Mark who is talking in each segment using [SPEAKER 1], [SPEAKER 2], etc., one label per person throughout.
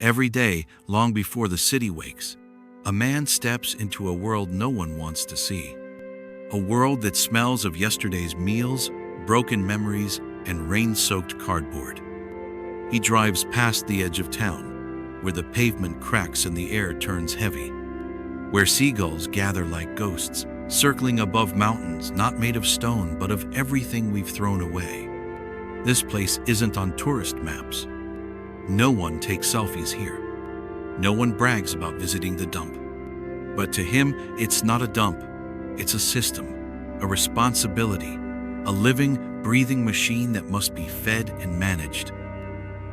[SPEAKER 1] Every day, long before the city wakes, a man steps into a world no one wants to see. A world that smells of yesterday's meals, broken memories, and rain-soaked cardboard. He drives past the edge of town, where the pavement cracks and the air turns heavy, where seagulls gather like ghosts, circling above mountains not made of stone but of everything we've thrown away. This place isn't on tourist maps. No one takes selfies here. No one brags about visiting the dump. But to him, it's not a dump. It's a system, a responsibility, a living, breathing machine that must be fed and managed.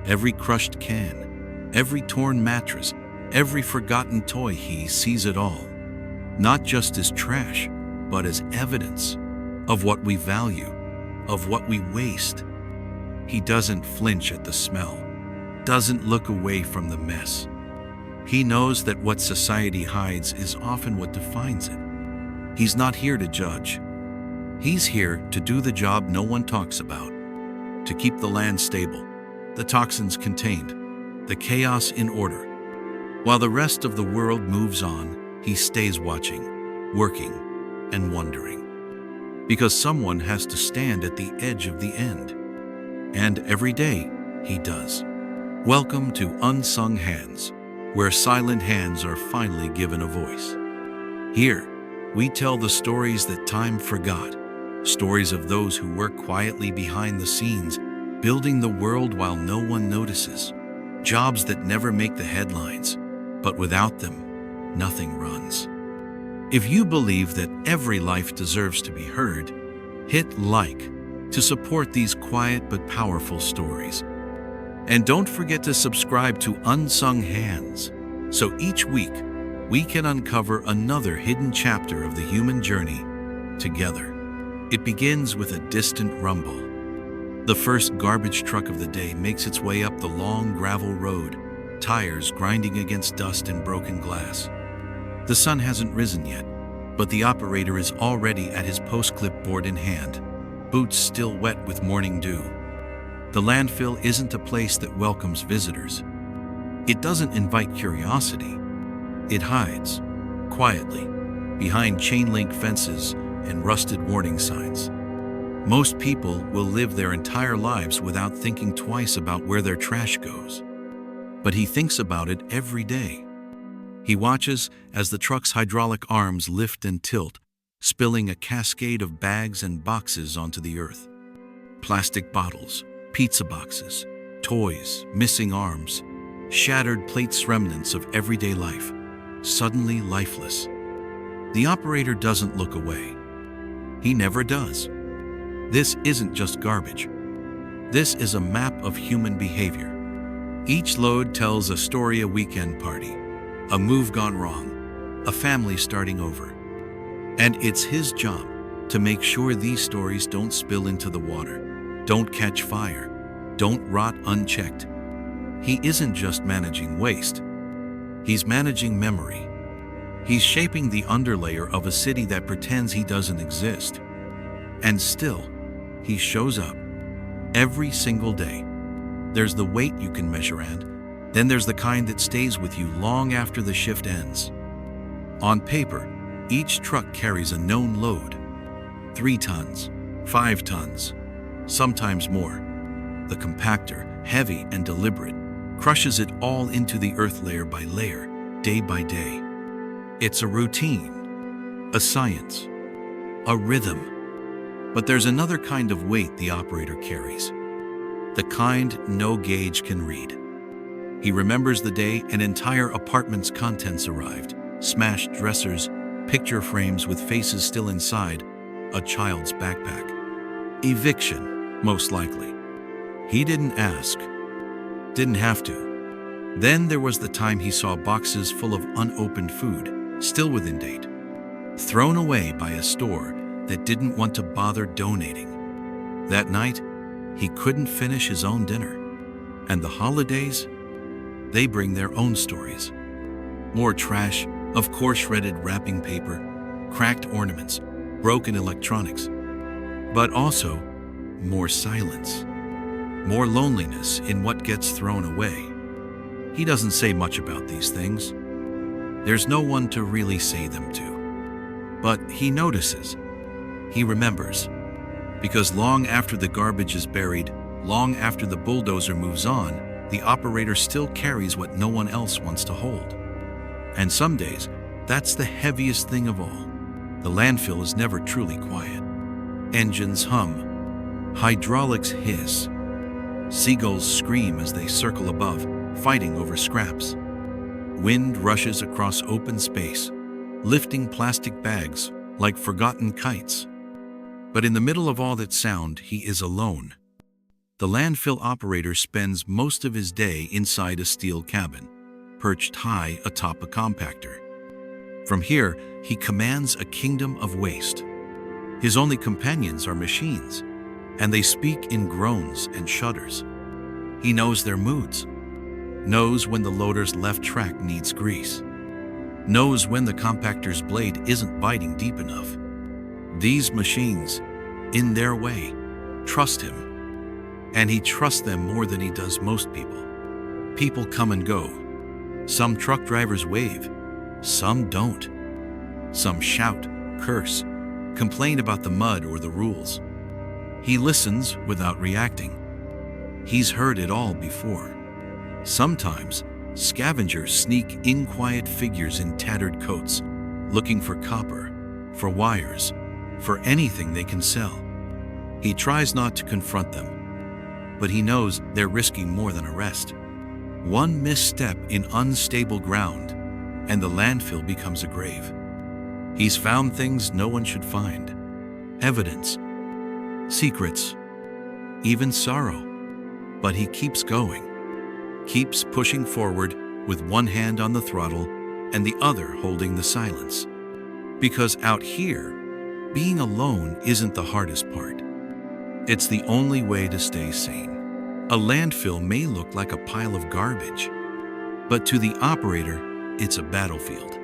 [SPEAKER 1] Every crushed can, every torn mattress, every forgotten toy, he sees it all. Not just as trash, but as evidence of what we value, of what we waste. He doesn't flinch at the smell, doesn't look away from the mess. He knows that what society hides is often what defines it. He's not here to judge. He's here to do the job no one talks about, to keep the land stable, the toxins contained, the chaos in order. While the rest of the world moves on, he stays watching, working, and wondering. Because someone has to stand at the edge of the end. And every day, he does. Welcome to Unsung Hands, where silent hands are finally given a voice. Here, we tell the stories that time forgot, stories of those who work quietly behind the scenes, building the world while no one notices, jobs that never make the headlines, but without them, nothing runs. If you believe that every life deserves to be heard, hit like to support these quiet but powerful stories. And don't forget to subscribe to Unsung Hands, so each week we can uncover another hidden chapter of the human journey together. It begins with a distant rumble. The first garbage truck of the day makes its way up the long gravel road, tires grinding against dust and broken glass. The sun hasn't risen yet, but the operator is already at his post clipboard in hand, boots still wet with morning dew. The landfill isn't a place that welcomes visitors. It doesn't invite curiosity. It hides, quietly, behind chain-link fences and rusted warning signs. Most people will live their entire lives without thinking twice about where their trash goes. But he thinks about it every day. He watches as the truck's hydraulic arms lift and tilt, spilling a cascade of bags and boxes onto the earth. Plastic bottles, pizza boxes, toys, missing arms, shattered plates, remnants of everyday life, suddenly lifeless. The operator doesn't look away. He never does. This isn't just garbage. This is a map of human behavior. Each load tells a story: a weekend party, a move gone wrong, a family starting over. And it's his job to make sure these stories don't spill into the water, don't catch fire, don't rot unchecked. He isn't just managing waste. He's managing memory. He's shaping the underlayer of a city that pretends he doesn't exist. And still, he shows up every single day. There's the weight you can measure, and then there's the kind that stays with you long after the shift ends. On paper, each truck carries a known load: 3 tons, 5 tons, sometimes more. The compactor, heavy and deliberate, crushes it all into the earth layer by layer, day by day. It's a routine, a science, a rhythm. But there's another kind of weight the operator carries, the kind no gauge can read. He remembers the day an entire apartment's contents arrived: smashed dressers, picture frames with faces still inside, a child's backpack. Eviction, most likely. He didn't ask, didn't have to. Then there was the time he saw boxes full of unopened food, still within date, thrown away by a store that didn't want to bother donating. That night, he couldn't finish his own dinner. And the holidays, they bring their own stories. More trash, of course, shredded wrapping paper, cracked ornaments, broken electronics. But also, more silence, more loneliness in what gets thrown away. He doesn't say much about these things. There's no one to really say them to. But he notices. He remembers. Because long after the garbage is buried, long after the bulldozer moves on, the operator still carries what no one else wants to hold. And some days, that's the heaviest thing of all. The landfill is never truly quiet. Engines hum. Hydraulics hiss. Seagulls scream as they circle above, fighting over scraps. Wind rushes across open space, lifting plastic bags like forgotten kites. But in the middle of all that sound, he is alone. The landfill operator spends most of his day inside a steel cabin, perched high atop a compactor. From here, he commands a kingdom of waste. His only companions are machines, and they speak in groans and shudders. He knows their moods, knows when the loader's left track needs grease, knows when the compactor's blade isn't biting deep enough. These machines, in their way, trust him, and he trusts them more than he does most people. People come and go. Some truck drivers wave, some don't. Some shout, curse, complain about the mud or the rules. He listens without reacting. He's heard it all before. Sometimes, scavengers sneak in quiet figures in tattered coats, looking for copper, for wires, for anything they can sell. He tries not to confront them, but he knows they're risking more than arrest. One misstep in unstable ground, and the landfill becomes a grave. He's found things no one should find. Evidence, secrets, even sorrow. But he keeps going, keeps pushing forward with one hand on the throttle and the other holding the silence. Because out here, being alone isn't the hardest part. It's the only way to stay sane. A landfill may look like a pile of garbage, but to the operator, it's a battlefield.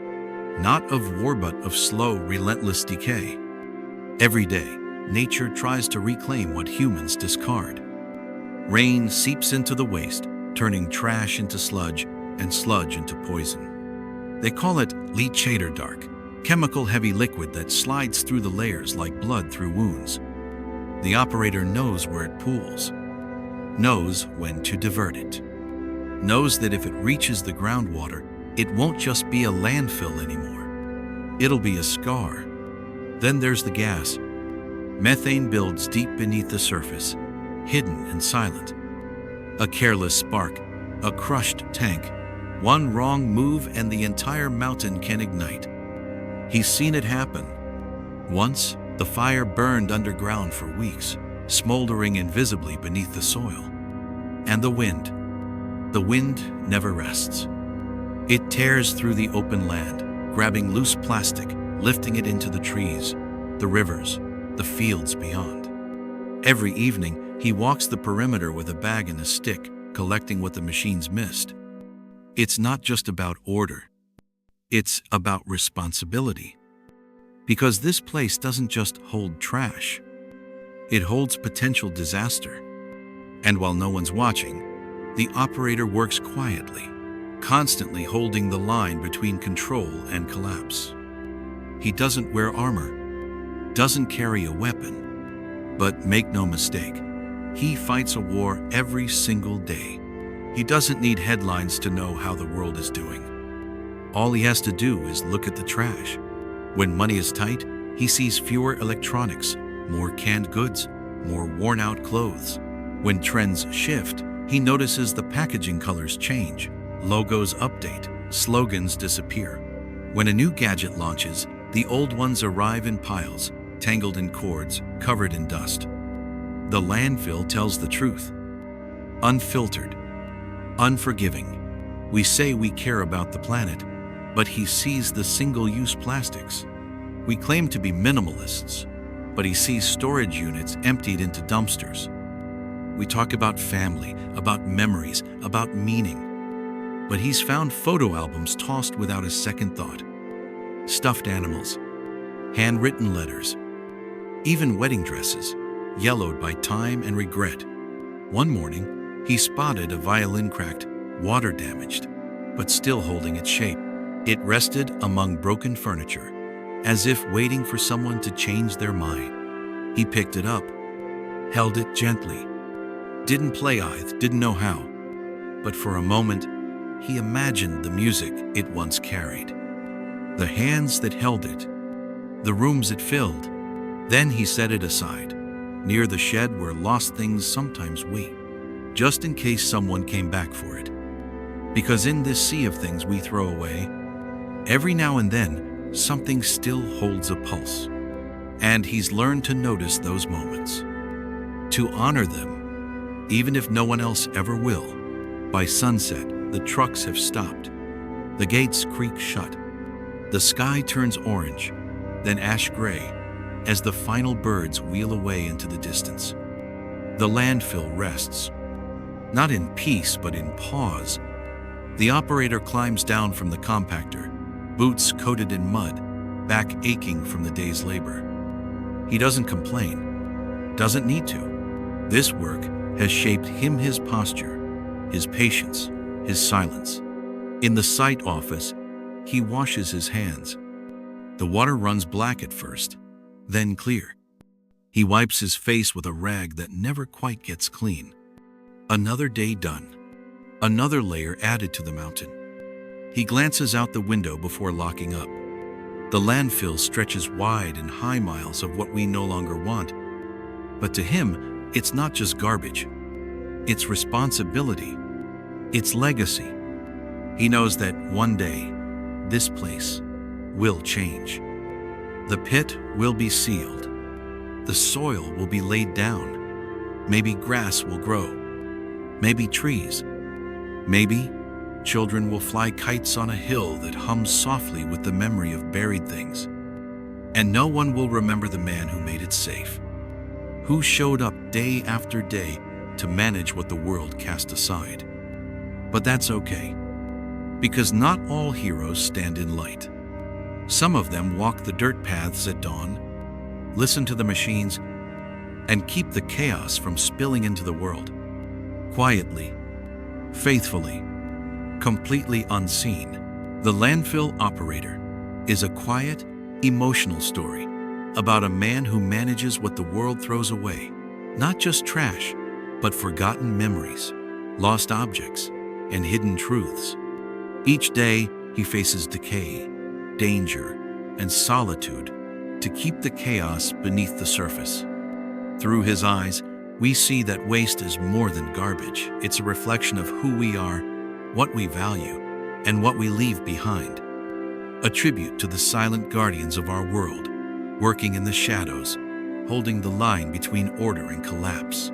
[SPEAKER 1] Not of war, but of slow, relentless decay. Every day, nature tries to reclaim what humans discard. Rain seeps into the waste, turning trash into sludge and sludge into poison. They call it leachate dark, chemical-heavy liquid that slides through the layers like blood through wounds. The operator knows where it pools, knows when to divert it, knows that if it reaches the groundwater, it won't just be a landfill anymore. It'll be a scar. Then there's the gas. Methane builds deep beneath the surface, hidden and silent. A careless spark, a crushed tank, one wrong move and the entire mountain can ignite. He's seen it happen. Once, the fire burned underground for weeks, smoldering invisibly beneath the soil. And the wind never rests. It tears through the open land, grabbing loose plastic, lifting it into the trees, the rivers, the fields beyond. Every evening, he walks the perimeter with a bag and a stick, collecting what the machines missed. It's not just about order. It's about responsibility. Because this place doesn't just hold trash. It holds potential disaster. And while no one's watching, the operator works quietly, constantly holding the line between control and collapse. He doesn't wear armor, doesn't carry a weapon, but make no mistake, he fights a war every single day. He doesn't need headlines to know how the world is doing. All he has to do is look at the trash. When money is tight, he sees fewer electronics, more canned goods, more worn-out clothes. When trends shift, he notices the packaging colors change, logos update, slogans disappear. When a new gadget launches, the old ones arrive in piles, tangled in cords, covered in dust. The landfill tells the truth. Unfiltered, unforgiving. We say we care about the planet, but he sees the single-use plastics. We claim to be minimalists, but he sees storage units emptied into dumpsters. We talk about family, about memories, about meaning. But he's found photo albums tossed without a second thought. Stuffed animals, handwritten letters, even wedding dresses, yellowed by time and regret. One morning, he spotted a violin cracked, water damaged, but still holding its shape. It rested among broken furniture, as if waiting for someone to change their mind. He picked it up, held it gently. Didn't play either, didn't know how. But for a moment, he imagined the music it once carried, the hands that held it, the rooms it filled. Then he set it aside, near the shed where lost things sometimes wait, just in case someone came back for it. Because in this sea of things we throw away, every now and then, something still holds a pulse. And he's learned to notice those moments, to honor them, even if no one else ever will. By sunset, the trucks have stopped. The gates creak shut. The sky turns orange, then ash gray, as the final birds wheel away into the distance. The landfill rests, not in peace, but in pause. The operator climbs down from the compactor, boots coated in mud, back aching from the day's labor. He doesn't complain, doesn't need to. This work has shaped him, his posture, his patience, his silence. In the site office, he washes his hands. The water runs black at first, then clear. He wipes his face with a rag that never quite gets clean. Another day done. Another layer added to the mountain. He glances out the window before locking up. The landfill stretches wide and high, miles of what we no longer want. But to him, it's not just garbage. It's responsibility. It's legacy. He knows that one day, this place will change. The pit will be sealed. The soil will be laid down. Maybe grass will grow. Maybe trees. Maybe children will fly kites on a hill that hums softly with the memory of buried things. And no one will remember the man who made it safe, who showed up day after day to manage what the world cast aside. But that's okay, because not all heroes stand in light. Some of them walk the dirt paths at dawn, listen to the machines, and keep the chaos from spilling into the world. Quietly, faithfully, completely unseen. The Landfill Operator is a quiet, emotional story about a man who manages what the world throws away. Not just trash, but forgotten memories, lost objects, and hidden truths. Each day, he faces decay, danger, and solitude to keep the chaos beneath the surface. Through his eyes, we see that waste is more than garbage. It's a reflection of who we are, what we value, and what we leave behind. A tribute to the silent guardians of our world, working in the shadows, holding the line between order and collapse.